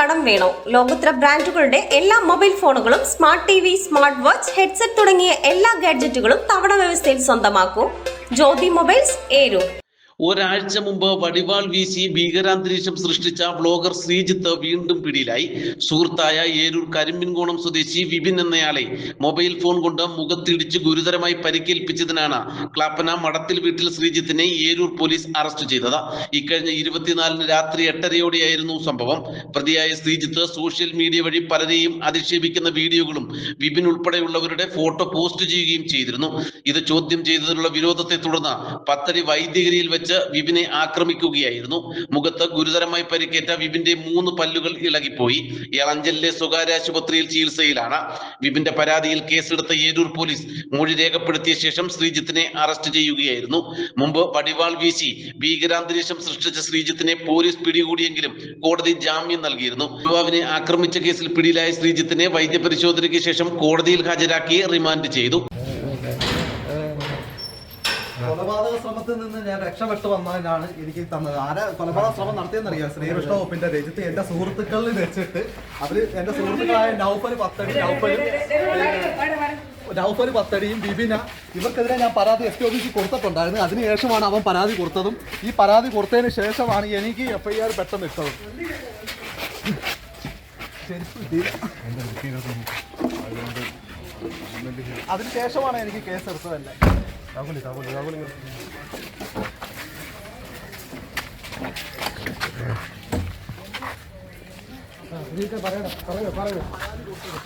കടം വേണോ? ലോകോത്തര ബ്രാൻഡുകളുടെ എല്ലാ മൊബൈൽ ഫോണുകളും smart TV, smart watch, headset തുടങ്ങിയ എല്ലാ ഗാഡ്ജറ്റുകളും തവണ വ്യവസ്ഥയിൽ സ്വന്തമാക്കൂ. ജ്യോതി മൊബൈൽസ്, ഏരൂർ. ഒരാഴ്ച മുമ്പ് വടിവാൾ വീശി ഭീകരാന്തരീക്ഷം സൃഷ്ടിച്ച ബ്ലോഗർ ശ്രീജിത്ത് വീണ്ടും പിടിയിലായി. സുഹൃത്തായ ഏരൂർ കരിമ്പിൻകോണം സ്വദേശി വിപിൻ എന്നയാളെ മൊബൈൽ ഫോൺ കൊണ്ട് മുഖത്തിടിച്ച് ഗുരുതരമായി പരിക്കേൽപ്പിച്ചതിനാണ് ക്ലാപ്പന മടത്തിൽ വീട്ടിൽ ശ്രീജിത്തിനെ ഏരൂർ പോലീസ് അറസ്റ്റ് ചെയ്തത്. ഇക്കഴിഞ്ഞ 24 രാത്രി 8:30യോടെയായിരുന്നു സംഭവം. പ്രതിയായ ശ്രീജിത്ത് സോഷ്യൽ മീഡിയ വഴി പലരെയും അധിക്ഷേപിക്കുന്ന വീഡിയോകളും വിപിൻ ഉൾപ്പെടെയുള്ളവരുടെ ഫോട്ടോ പോസ്റ്റ് ചെയ്യുകയും ചെയ്തിരുന്നു. ഇത് ചോദ്യം ചെയ്തതിനുള്ള വിരോധത്തെ തുടർന്ന് പത്തടി വൈദ്യഗിരിയിൽ വെച്ച് വിപിനെ ആക്രമിക്കുകയായിരുന്നു. മുഖത്ത് ഗുരുതരമായി പരിക്കേറ്റ വിപിന്റെ 3 പല്ലുകൾ ഇളകിപ്പോയി. ഇയാൾ അഞ്ചലിലെ സ്വകാര്യ ആശുപത്രിയിൽ ചികിത്സയിലാണ്. വിപിന്റെ പരാതിയിൽ കേസെടുത്ത ഏരൂർ പോലീസ് മൊഴി രേഖപ്പെടുത്തിയ ശേഷം ശ്രീജിത്തിനെ അറസ്റ്റ് ചെയ്യുകയായിരുന്നു. മുമ്പ് വടിവാൾ വീശി ഭീകരാന്തരീക്ഷം സൃഷ്ടിച്ച ശ്രീജിത്തിനെ പോലീസ് പിടികൂടിയെങ്കിലും കോടതി ജാമ്യം നൽകിയിരുന്നു. യുവാവിനെ ആക്രമിച്ച കേസിൽ പിടിയിലായ ശ്രീജിത്തിനെ വൈദ്യപരിശോധനയ്ക്ക് ശേഷം കോടതിയിൽ ഹാജരാക്കി റിമാൻഡ് ചെയ്തു. കൊലപാതക ശ്രമത്തിൽ നിന്ന് ഞാൻ രക്ഷപ്പെട്ടു വന്നതിനാണ് എനിക്ക് തന്നത്. ആരാ കൊലപാതക ശ്രമം നടത്തിയെന്നറിയാം? ശ്രീകൃഷ്ണ വകുപ്പിന്റെ രജിത്ത് എന്റെ സുഹൃത്തുക്കളിൽ വെച്ചിട്ട് അവര് എന്റെ സുഹൃത്തുക്കളായ നൗഫൽ പത്തടിയും ബിബിന ഇവർക്കെതിരെ ഞാൻ പരാതി SP ഓഫീസിൽ കൊടുത്തിട്ടുണ്ടായിരുന്നു. അതിനുശേഷമാണ് അവൻ പരാതി കൊടുത്തതും. ഈ പരാതി കൊടുത്തതിന് ശേഷമാണ് എനിക്ക് FIR പെട്ടെന്ന് ഇട്ടത്. അതിനുശേഷമാണ് എനിക്ക് കേസ് എടുത്തതല്ലേ.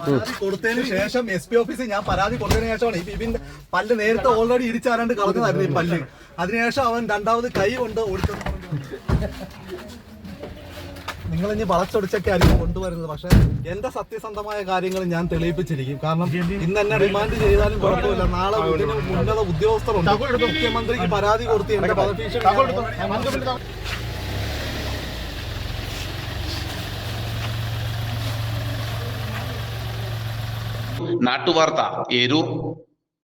പരാതി കൊടുത്തതിന് ശേഷം SP ഓഫീസിൽ ഞാൻ പരാതി കൊടുത്തതിന് ശേഷമാണ് ഈ ബിബിന്റെ പല്ല് നേരത്തെ ഓൾറെഡി ഇടിച്ചാരാണ്ട് കളഞ്ഞതായിരുന്നു ഈ പല്ല്. അതിനുശേഷം അവൻ രണ്ടാമത് കൈ കൊണ്ട് ഓടിച്ചു. നിങ്ങൾ ഇനി വളച്ചൊടിച്ചൊക്കെ ആയിരിക്കും കൊണ്ടുവരുന്നത്. പക്ഷെ എന്റെ സത്യസന്ധമായ കാര്യങ്ങൾ ഞാൻ തെളിയിപ്പിച്ചിരിക്കും. കാരണം ഇന്ന് എന്നെ റിമാൻഡ് ചെയ്താലും കുഴപ്പമില്ല. നാളെ ഇതിന് ഉന്നത ഉദ്യോഗസ്ഥരുണ്ട്. മുഖ്യമന്ത്രിക്ക് പരാതി കൊടുത്ത് എന്റെ പദഭീഷണി നാട്ടുവാർത്ത, ഏരൂർ.